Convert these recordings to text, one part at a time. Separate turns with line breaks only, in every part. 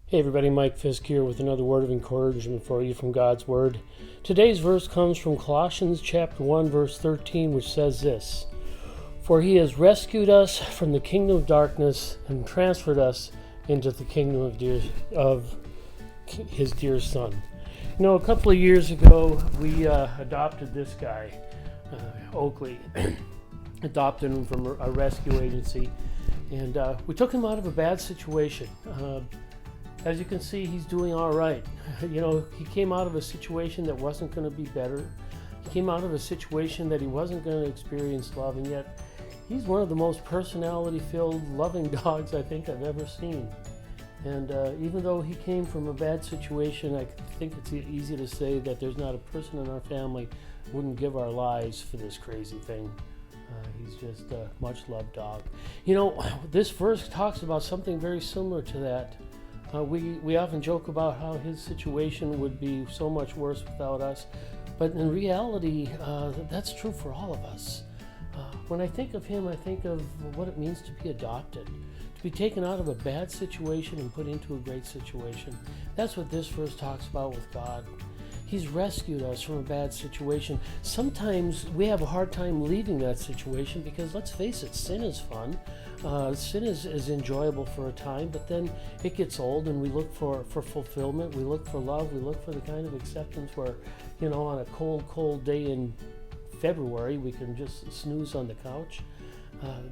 Hey everybody, Mike Fisk here with another word of encouragement for you from God's Word. Today's verse comes from Colossians chapter 1 verse 13, which says this: "For he has rescued us from the kingdom of darkness and transferred us into the kingdom of his dear Son." You know, a couple of years ago, we adopted this guy, Oakley, adopted him from a rescue agency, and we took him out of a bad situation. As you can see, he's doing all right. You know, he came out of a situation that wasn't going to be better. He came out of a situation that he wasn't going to experience love, and yet he's one of the most personality-filled, loving dogs I think I've ever seen. And even though he came from a bad situation, I think it's easy to say that there's not a person in our family who wouldn't give our lives for this crazy thing. He's just a much-loved dog. You know, this verse talks about something very similar to that. We often joke about how his situation would be so much worse without us, but in reality, that's true for all of us. When I think of him, I think of what it means to be adopted, to be taken out of a bad situation and put into a great situation. That's what this verse talks about with God. He's rescued us from a bad situation. Sometimes we have a hard time leaving that situation because, let's face it, sin is fun. Sin is enjoyable for a time, but then it gets old and we look for fulfillment. We look for love. We look for the kind of acceptance where, you know, on a cold day in February, we can just snooze on the couch.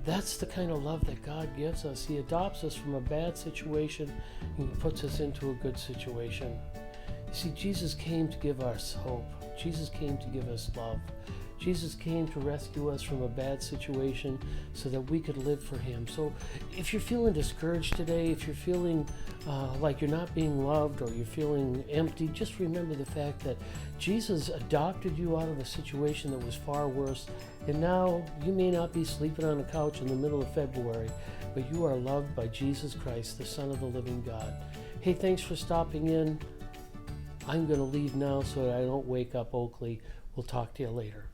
That's the kind of love that God gives us. He adopts us from a bad situation and He puts us into a good situation. See, Jesus came to give us hope. Jesus came to give us love. Jesus came to rescue us from a bad situation so that we could live for Him. So if you're feeling discouraged today, if you're feeling like you're not being loved or you're feeling empty, just remember the fact that Jesus adopted you out of a situation that was far worse. And now you may not be sleeping on a couch in the middle of February, but you are loved by Jesus Christ, the Son of the living God. Hey, thanks for stopping in. I'm going to leave now so that I don't wake up Oakley. We'll talk to you later.